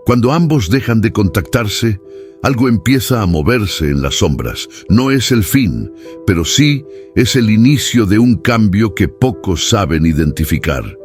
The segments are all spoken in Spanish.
Cuando ambos dejan de contactarse, algo empieza a moverse en las sombras. No es el fin, pero sí es el inicio de un cambio que pocos saben identificar.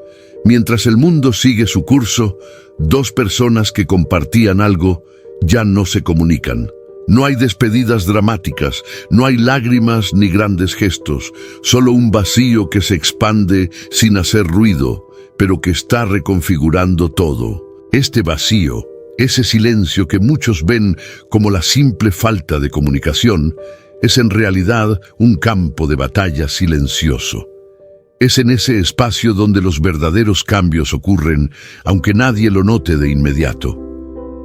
Mientras el mundo sigue su curso, dos personas que compartían algo ya no se comunican. No hay despedidas dramáticas, no hay lágrimas ni grandes gestos, solo un vacío que se expande sin hacer ruido, pero que está reconfigurando todo. Este vacío, ese silencio que muchos ven como la simple falta de comunicación, es en realidad un campo de batalla silencioso. Es en ese espacio donde los verdaderos cambios ocurren, aunque nadie lo note de inmediato.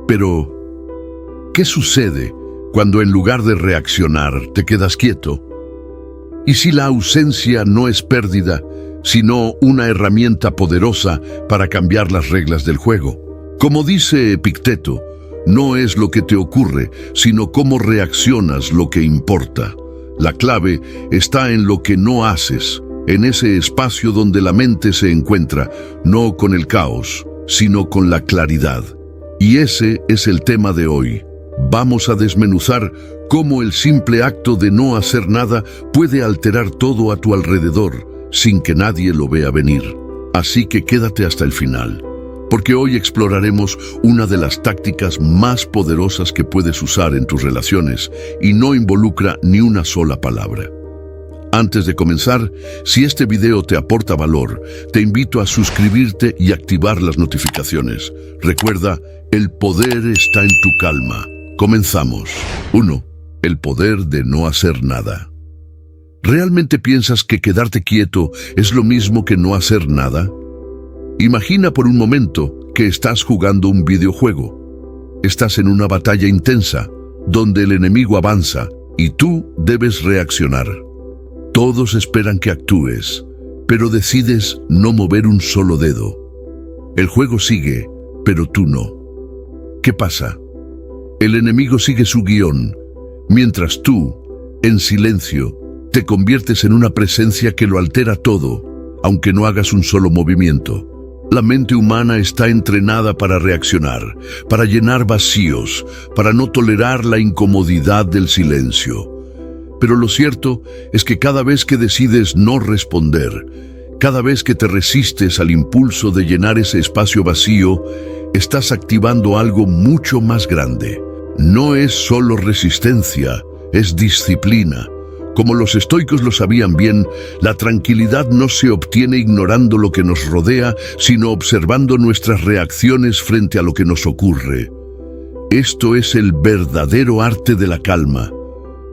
Pero, ¿qué sucede cuando en lugar de reaccionar te quedas quieto? ¿Y si la ausencia no es pérdida, sino una herramienta poderosa para cambiar las reglas del juego? Como dice Epicteto, no es lo que te ocurre, sino cómo reaccionas lo que importa. La clave está en lo que no haces, en ese espacio donde la mente se encuentra, no con el caos, sino con la claridad. Y ese es el tema de hoy. Vamos a desmenuzar cómo el simple acto de no hacer nada puede alterar todo a tu alrededor, sin que nadie lo vea venir. Así que quédate hasta el final, porque hoy exploraremos una de las tácticas más poderosas que puedes usar en tus relaciones y no involucra ni una sola palabra. Antes de comenzar, si este video te aporta valor, te invito a suscribirte y activar las notificaciones. Recuerda, el poder está en tu calma. Comenzamos. 1. El poder de no hacer nada. ¿Realmente piensas que quedarte quieto es lo mismo que no hacer nada? Imagina por un momento que estás jugando un videojuego. Estás en una batalla intensa, donde el enemigo avanza y tú debes reaccionar. Todos esperan que actúes, pero decides no mover un solo dedo. El juego sigue, pero tú no. ¿Qué pasa? El enemigo sigue su guión, mientras tú, en silencio, te conviertes en una presencia que lo altera todo, aunque no hagas un solo movimiento. La mente humana está entrenada para reaccionar, para llenar vacíos, para no tolerar la incomodidad del silencio. Pero lo cierto es que cada vez que decides no responder, cada vez que te resistes al impulso de llenar ese espacio vacío, estás activando algo mucho más grande. No es solo resistencia, es disciplina. Como los estoicos lo sabían bien, la tranquilidad no se obtiene ignorando lo que nos rodea, sino observando nuestras reacciones frente a lo que nos ocurre. Esto es el verdadero arte de la calma.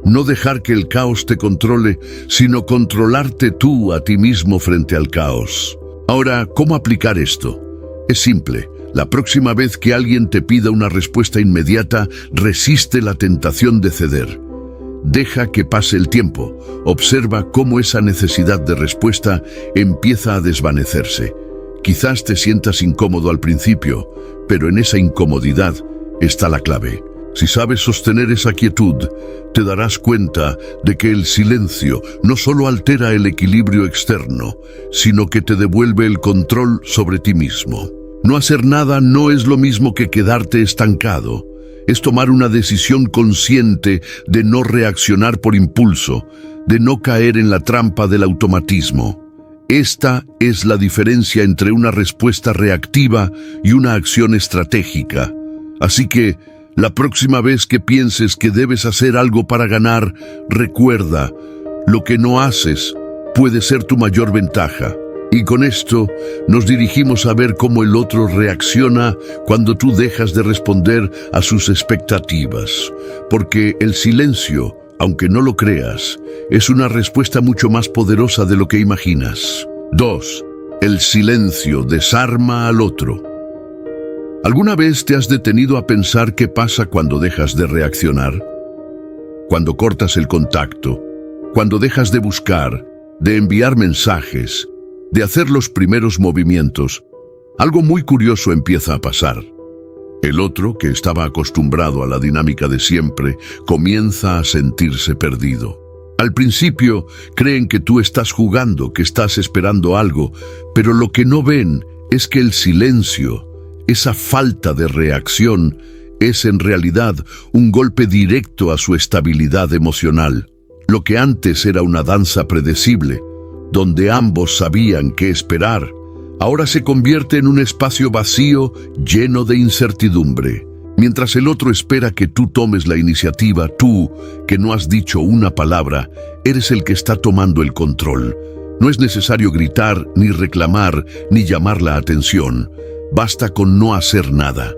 No dejar que el caos te controle, sino controlarte tú a ti mismo frente al caos. Ahora, ¿cómo aplicar esto? Es simple. La próxima vez que alguien te pida una respuesta inmediata, resiste la tentación de ceder. Deja que pase el tiempo. Observa cómo esa necesidad de respuesta empieza a desvanecerse. Quizás te sientas incómodo al principio, pero en esa incomodidad está la clave. Si sabes sostener esa quietud, te darás cuenta de que el silencio no solo altera el equilibrio externo, sino que te devuelve el control sobre ti mismo. No hacer nada no es lo mismo que quedarte estancado. Es tomar una decisión consciente de no reaccionar por impulso, de no caer en la trampa del automatismo. Esta es la diferencia entre una respuesta reactiva y una acción estratégica. Así que, la próxima vez que pienses que debes hacer algo para ganar, recuerda, lo que no haces puede ser tu mayor ventaja. Y con esto nos dirigimos a ver cómo el otro reacciona cuando tú dejas de responder a sus expectativas. Porque el silencio, aunque no lo creas, es una respuesta mucho más poderosa de lo que imaginas. 2. El silencio desarma al otro. ¿Alguna vez te has detenido a pensar qué pasa cuando dejas de reaccionar? Cuando cortas el contacto, cuando dejas de buscar, de enviar mensajes, de hacer los primeros movimientos, algo muy curioso empieza a pasar. El otro, que estaba acostumbrado a la dinámica de siempre, comienza a sentirse perdido. Al principio, creen que tú estás jugando, que estás esperando algo, pero lo que no ven es que el silencio esa falta de reacción es en realidad un golpe directo a su estabilidad emocional. Lo que antes era una danza predecible, donde ambos sabían qué esperar, ahora se convierte en un espacio vacío lleno de incertidumbre. Mientras el otro espera que tú tomes la iniciativa, tú, que no has dicho una palabra, eres el que está tomando el control. No es necesario gritar, ni reclamar, ni llamar la atención. Basta con no hacer nada.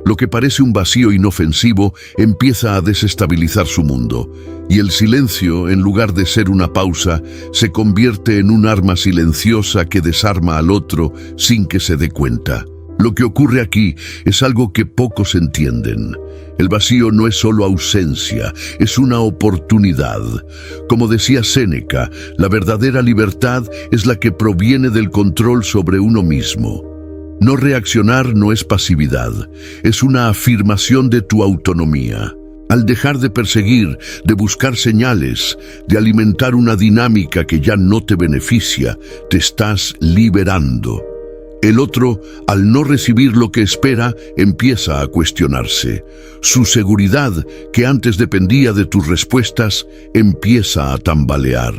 Lo que parece un vacío inofensivo empieza a desestabilizar su mundo, y el silencio, en lugar de ser una pausa, se convierte en un arma silenciosa que desarma al otro sin que se dé cuenta. Lo que ocurre aquí es algo que pocos entienden. El vacío no es solo ausencia, es una oportunidad. Como decía Séneca, la verdadera libertad es la que proviene del control sobre uno mismo. No reaccionar no es pasividad, es una afirmación de tu autonomía. Al dejar de perseguir, de buscar señales, de alimentar una dinámica que ya no te beneficia, te estás liberando. El otro, al no recibir lo que espera, empieza a cuestionarse. Su seguridad, que antes dependía de tus respuestas, empieza a tambalear.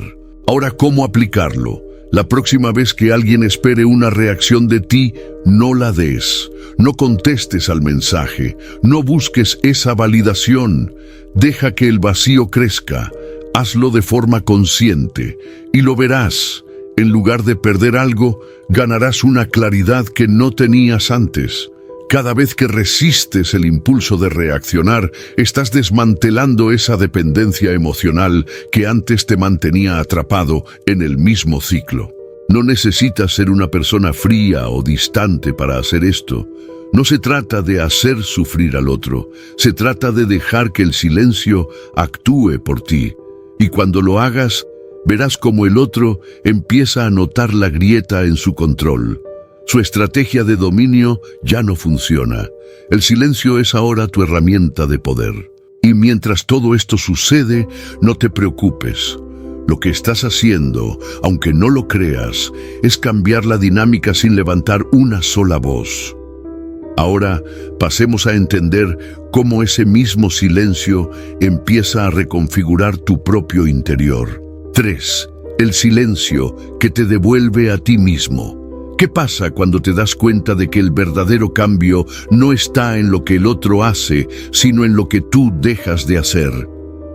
Ahora, ¿cómo aplicarlo? La próxima vez que alguien espere una reacción de ti, no la des. No contestes al mensaje. No busques esa validación. Deja que el vacío crezca. Hazlo de forma consciente y lo verás. En lugar de perder algo, ganarás una claridad que no tenías antes. Cada vez que resistes el impulso de reaccionar, estás desmantelando esa dependencia emocional que antes te mantenía atrapado en el mismo ciclo. No necesitas ser una persona fría o distante para hacer esto. No se trata de hacer sufrir al otro, se trata de dejar que el silencio actúe por ti. Y cuando lo hagas, verás cómo el otro empieza a notar la grieta en su control. Su estrategia de dominio ya no funciona. El silencio es ahora tu herramienta de poder. Y mientras todo esto sucede, no te preocupes. Lo que estás haciendo, aunque no lo creas, es cambiar la dinámica sin levantar una sola voz. Ahora pasemos a entender cómo ese mismo silencio empieza a reconfigurar tu propio interior. 3. El silencio que te devuelve a ti mismo. ¿Qué pasa cuando te das cuenta de que el verdadero cambio no está en lo que el otro hace, sino en lo que tú dejas de hacer?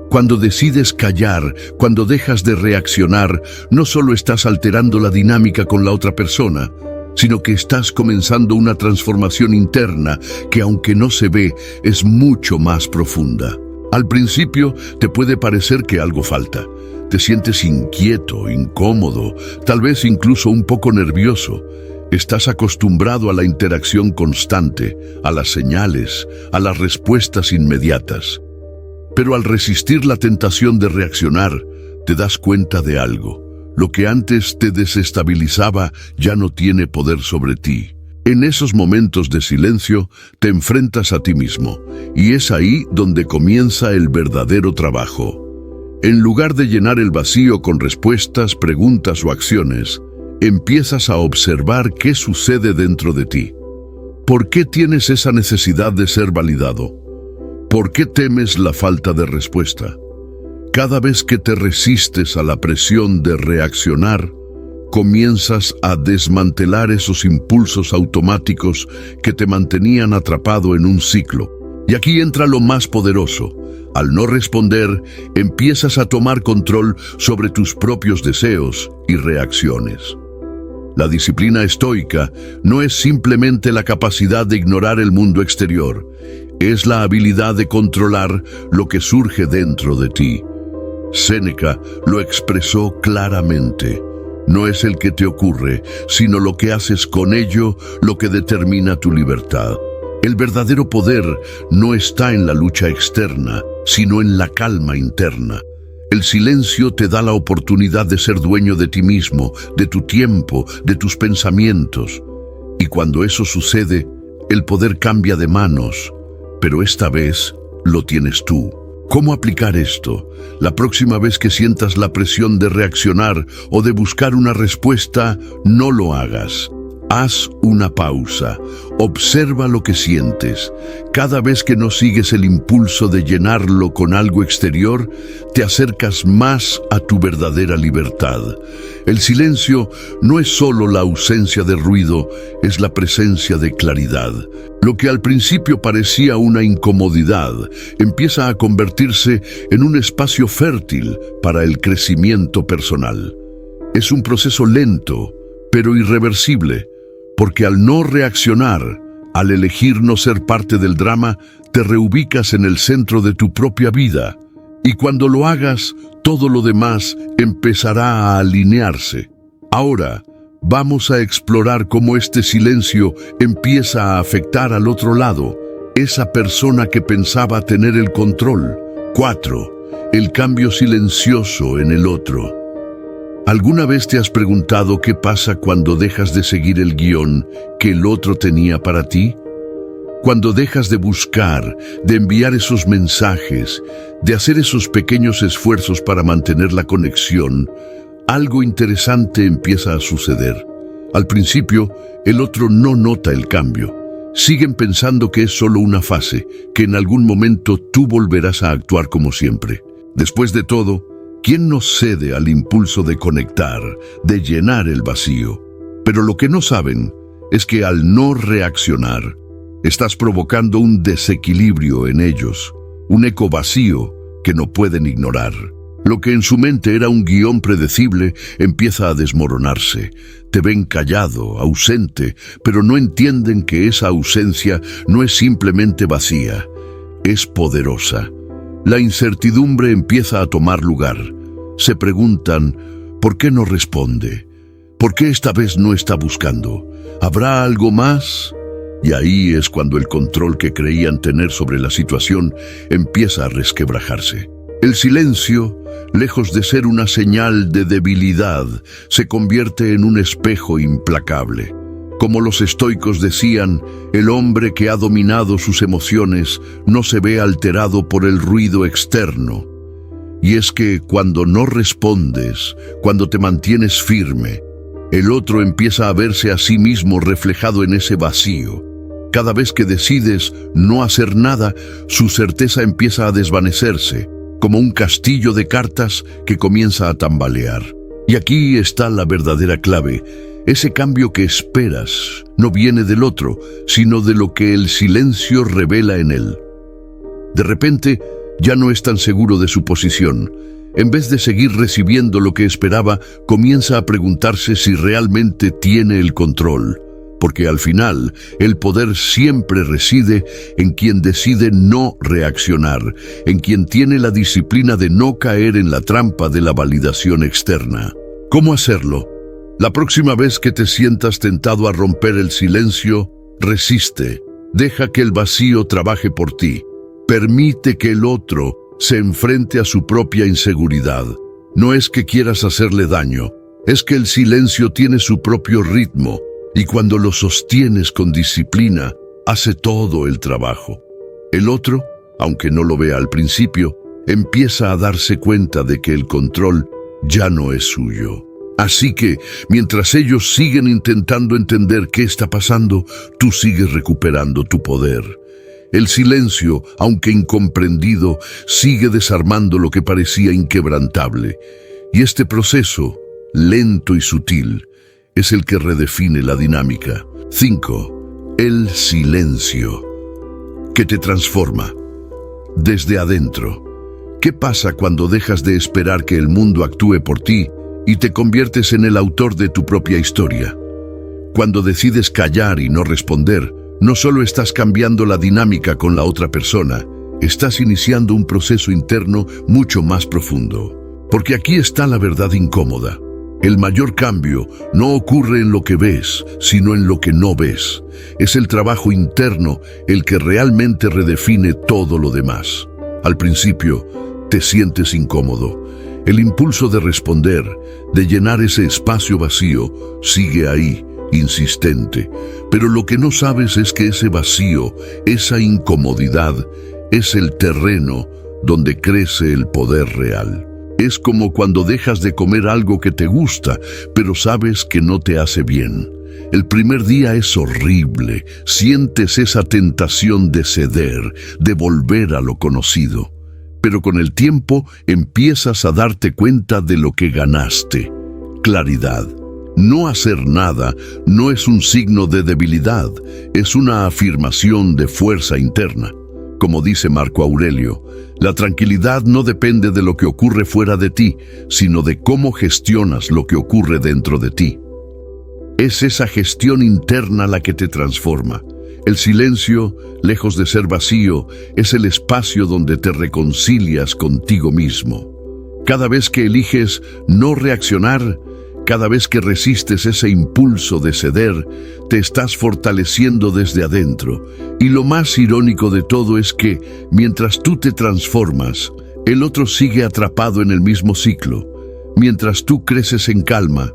Cuando decides callar, cuando dejas de reaccionar, no solo estás alterando la dinámica con la otra persona, sino que estás comenzando una transformación interna que, aunque no se ve, es mucho más profunda. Al principio te puede parecer que algo falta. Te sientes inquieto, incómodo, tal vez incluso un poco nervioso. Estás acostumbrado a la interacción constante, a las señales, a las respuestas inmediatas. Pero al resistir la tentación de reaccionar, te das cuenta de algo. Lo que antes te desestabilizaba ya no tiene poder sobre ti. En esos momentos de silencio, te enfrentas a ti mismo, y es ahí donde comienza el verdadero trabajo. En lugar de llenar el vacío con respuestas, preguntas o acciones, empiezas a observar qué sucede dentro de ti. ¿Por qué tienes esa necesidad de ser validado? ¿Por qué temes la falta de respuesta? Cada vez que te resistes a la presión de reaccionar, comienzas a desmantelar esos impulsos automáticos que te mantenían atrapado en un ciclo. Y aquí entra lo más poderoso. Al no responder, empiezas a tomar control sobre tus propios deseos y reacciones. La disciplina estoica no es simplemente la capacidad de ignorar el mundo exterior, es la habilidad de controlar lo que surge dentro de ti. Séneca lo expresó claramente. No es el que te ocurre, sino lo que haces con ello lo que determina tu libertad. El verdadero poder no está en la lucha externa, sino en la calma interna. El silencio te da la oportunidad de ser dueño de ti mismo, de tu tiempo, de tus pensamientos. Y cuando eso sucede, el poder cambia de manos, pero esta vez lo tienes tú. ¿Cómo aplicar esto? La próxima vez que sientas la presión de reaccionar o de buscar una respuesta, no lo hagas. Haz una pausa, observa lo que sientes. Cada vez que no sigues el impulso de llenarlo con algo exterior, te acercas más a tu verdadera libertad. El silencio no es solo la ausencia de ruido, es la presencia de claridad. Lo que al principio parecía una incomodidad, empieza a convertirse en un espacio fértil para el crecimiento personal. Es un proceso lento, pero irreversible, porque al no reaccionar, al elegir no ser parte del drama, te reubicas en el centro de tu propia vida. Y cuando lo hagas, todo lo demás empezará a alinearse. Ahora, vamos a explorar cómo este silencio empieza a afectar al otro lado, esa persona que pensaba tener el control. 4. El cambio silencioso en el otro. ¿Alguna vez te has preguntado qué pasa cuando dejas de seguir el guión que el otro tenía para ti? Cuando dejas de buscar, de enviar esos mensajes, de hacer esos pequeños esfuerzos para mantener la conexión, algo interesante empieza a suceder. Al principio, el otro no nota el cambio. Siguen pensando que es solo una fase, que en algún momento tú volverás a actuar como siempre. Después de todo, ¿quién no cede al impulso de conectar, de llenar el vacío? Pero lo que no saben es que al no reaccionar, estás provocando un desequilibrio en ellos, un eco vacío que no pueden ignorar. Lo que en su mente era un guión predecible empieza a desmoronarse. Te ven callado, ausente, pero no entienden que esa ausencia no es simplemente vacía, es poderosa. La incertidumbre empieza a tomar lugar. Se preguntan, ¿por qué no responde? ¿Por qué esta vez no está buscando? ¿Habrá algo más? Y ahí es cuando el control que creían tener sobre la situación empieza a resquebrajarse. El silencio, lejos de ser una señal de debilidad, se convierte en un espejo implacable. Como los estoicos decían, el hombre que ha dominado sus emociones no se ve alterado por el ruido externo. Y es que cuando no respondes, cuando te mantienes firme, el otro empieza a verse a sí mismo reflejado en ese vacío. Cada vez que decides no hacer nada, su certeza empieza a desvanecerse, como un castillo de cartas que comienza a tambalear. Y aquí está la verdadera clave. Ese cambio que esperas no viene del otro, sino de lo que el silencio revela en él. De repente, ya no es tan seguro de su posición. En vez de seguir recibiendo lo que esperaba, comienza a preguntarse si realmente tiene el control. Porque al final, el poder siempre reside en quien decide no reaccionar, en quien tiene la disciplina de no caer en la trampa de la validación externa. ¿Cómo hacerlo? La próxima vez que te sientas tentado a romper el silencio, resiste. Deja que el vacío trabaje por ti. Permite que el otro se enfrente a su propia inseguridad. No es que quieras hacerle daño, es que el silencio tiene su propio ritmo, y cuando lo sostienes con disciplina, hace todo el trabajo. El otro, aunque no lo vea al principio, empieza a darse cuenta de que el control ya no es suyo. Así que, mientras ellos siguen intentando entender qué está pasando, tú sigues recuperando tu poder. El silencio, aunque incomprendido, sigue desarmando lo que parecía inquebrantable. Y este proceso, lento y sutil, es el que redefine la dinámica. 5. El silencio, que te transforma desde adentro. ¿Qué pasa cuando dejas de esperar que el mundo actúe por ti y te conviertes en el autor de tu propia historia? Cuando decides callar y no responder, no solo estás cambiando la dinámica con la otra persona, estás iniciando un proceso interno mucho más profundo. Porque aquí está la verdad incómoda. El mayor cambio no ocurre en lo que ves, sino en lo que no ves. Es el trabajo interno el que realmente redefine todo lo demás. Al principio, te sientes incómodo. El impulso de responder, de llenar ese espacio vacío, sigue ahí, insistente. Pero lo que no sabes es que ese vacío, esa incomodidad, es el terreno donde crece el poder real. Es como cuando dejas de comer algo que te gusta, pero sabes que no te hace bien. El primer día es horrible, sientes esa tentación de ceder, de volver a lo conocido. Pero con el tiempo empiezas a darte cuenta de lo que ganaste. Claridad. No hacer nada no es un signo de debilidad, es una afirmación de fuerza interna. Como dice Marco Aurelio, la tranquilidad no depende de lo que ocurre fuera de ti, sino de cómo gestionas lo que ocurre dentro de ti. Es esa gestión interna la que te transforma. El silencio, lejos de ser vacío, es el espacio donde te reconcilias contigo mismo. Cada vez que eliges no reaccionar, cada vez que resistes ese impulso de ceder, te estás fortaleciendo desde adentro. Y lo más irónico de todo es que, mientras tú te transformas, el otro sigue atrapado en el mismo ciclo. Mientras tú creces en calma,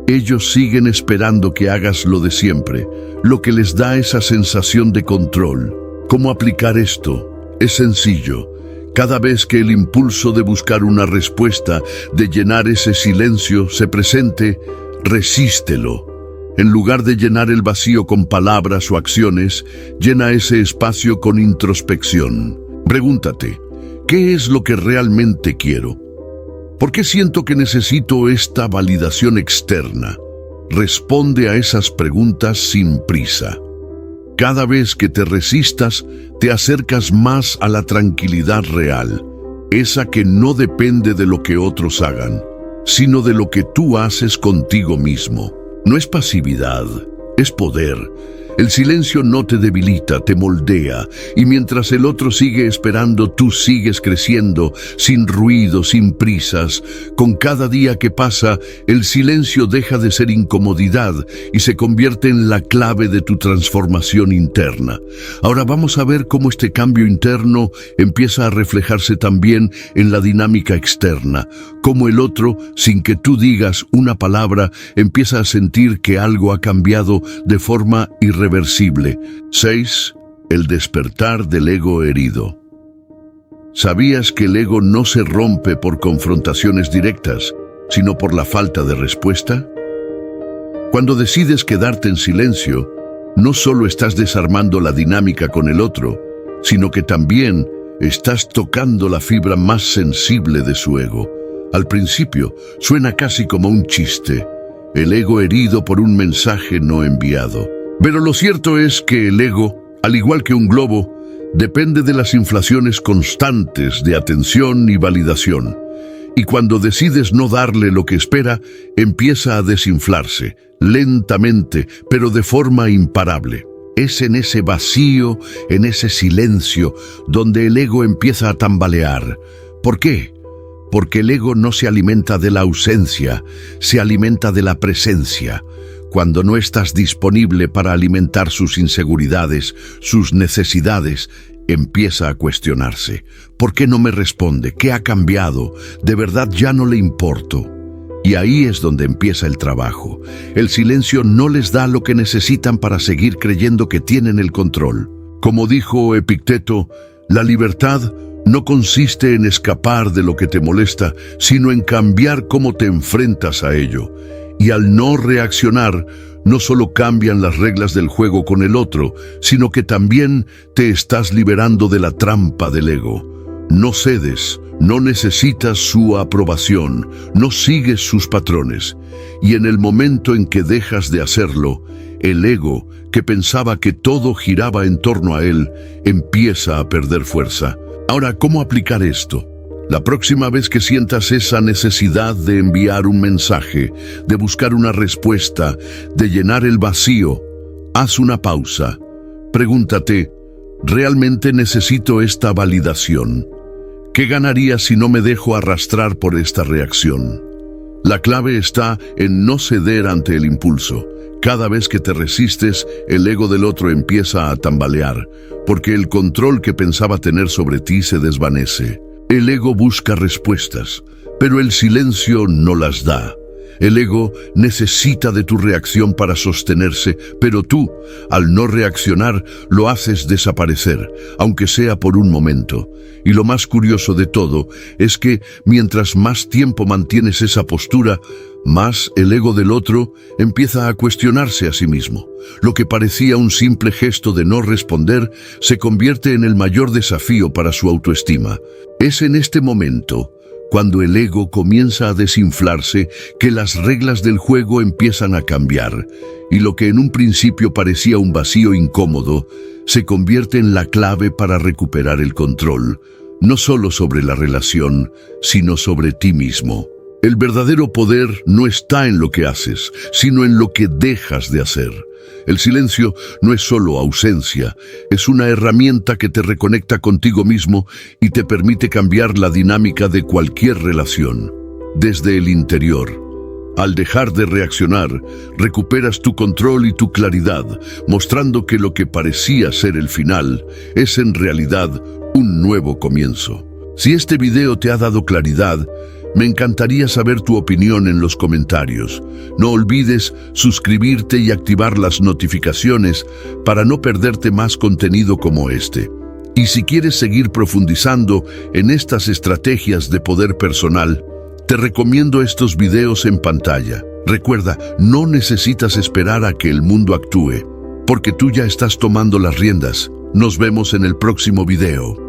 ellos siguen esperando que hagas lo de siempre, lo que les da esa sensación de control. ¿Cómo aplicar esto? Es sencillo. Cada vez que el impulso de buscar una respuesta, de llenar ese silencio, se presente, resístelo. En lugar de llenar el vacío con palabras o acciones, llena ese espacio con introspección. Pregúntate, ¿qué es lo que realmente quiero? ¿Por qué siento que necesito esta validación externa? Responde a esas preguntas sin prisa. Cada vez que te resistas, te acercas más a la tranquilidad real, esa que no depende de lo que otros hagan, sino de lo que tú haces contigo mismo. No es pasividad, es poder. El silencio no te debilita, te moldea, y mientras el otro sigue esperando, tú sigues creciendo, sin ruido, sin prisas. Con cada día que pasa, el silencio deja de ser incomodidad y se convierte en la clave de tu transformación interna. Ahora vamos a ver cómo este cambio interno empieza a reflejarse también en la dinámica externa, cómo el otro, sin que tú digas una palabra, empieza a sentir que algo ha cambiado de forma irreversible. 6. El despertar del ego herido. ¿Sabías que el ego no se rompe por confrontaciones directas, sino por la falta de respuesta? Cuando decides quedarte en silencio, no solo estás desarmando la dinámica con el otro, sino que también estás tocando la fibra más sensible de su ego. Al principio, suena casi como un chiste, el ego herido por un mensaje no enviado. Pero lo cierto es que el ego, al igual que un globo, depende de las inflaciones constantes de atención y validación. Y cuando decides no darle lo que espera, empieza a desinflarse, lentamente, pero de forma imparable. Es en ese vacío, en ese silencio, donde el ego empieza a tambalear. ¿Por qué? Porque el ego no se alimenta de la ausencia, se alimenta de la presencia. Cuando no estás disponible para alimentar sus inseguridades, sus necesidades, empieza a cuestionarse. ¿Por qué no me responde? ¿Qué ha cambiado? ¿De verdad ya no le importo? Y ahí es donde empieza el trabajo. El silencio no les da lo que necesitan para seguir creyendo que tienen el control. Como dijo Epicteto, la libertad no consiste en escapar de lo que te molesta, sino en cambiar cómo te enfrentas a ello. Y al no reaccionar, no solo cambian las reglas del juego con el otro, sino que también te estás liberando de la trampa del ego. No cedes, no necesitas su aprobación, no sigues sus patrones. Y en el momento en que dejas de hacerlo, el ego, que pensaba que todo giraba en torno a él, empieza a perder fuerza. Ahora, ¿cómo aplicar esto? La próxima vez que sientas esa necesidad de enviar un mensaje, de buscar una respuesta, de llenar el vacío, haz una pausa. Pregúntate, ¿realmente necesito esta validación? ¿Qué ganaría si no me dejo arrastrar por esta reacción? La clave está en no ceder ante el impulso. Cada vez que te resistes, el ego del otro empieza a tambalear, porque el control que pensaba tener sobre ti se desvanece. El ego busca respuestas, pero el silencio no las da. El ego necesita de tu reacción para sostenerse, pero tú, al no reaccionar, lo haces desaparecer, aunque sea por un momento. Y lo más curioso de todo es que, mientras más tiempo mantienes esa postura, Más el ego del otro empieza a cuestionarse a sí mismo. Lo que parecía un simple gesto de no responder se convierte en el mayor desafío para su autoestima. Es en este momento, cuando el ego comienza a desinflarse, que las reglas del juego empiezan a cambiar, y lo que en un principio parecía un vacío incómodo, se convierte en la clave para recuperar el control, no solo sobre la relación, sino sobre ti mismo. El verdadero poder no está en lo que haces, sino en lo que dejas de hacer. El silencio no es solo ausencia, es una herramienta que te reconecta contigo mismo y te permite cambiar la dinámica de cualquier relación. Desde el interior, al dejar de reaccionar, recuperas tu control y tu claridad, mostrando que lo que parecía ser el final es en realidad un nuevo comienzo. Si este video te ha dado claridad, me encantaría saber tu opinión en los comentarios. No olvides suscribirte y activar las notificaciones para no perderte más contenido como este. Y si quieres seguir profundizando en estas estrategias de poder personal, te recomiendo estos videos en pantalla. Recuerda, no necesitas esperar a que el mundo actúe, porque tú ya estás tomando las riendas. Nos vemos en el próximo video.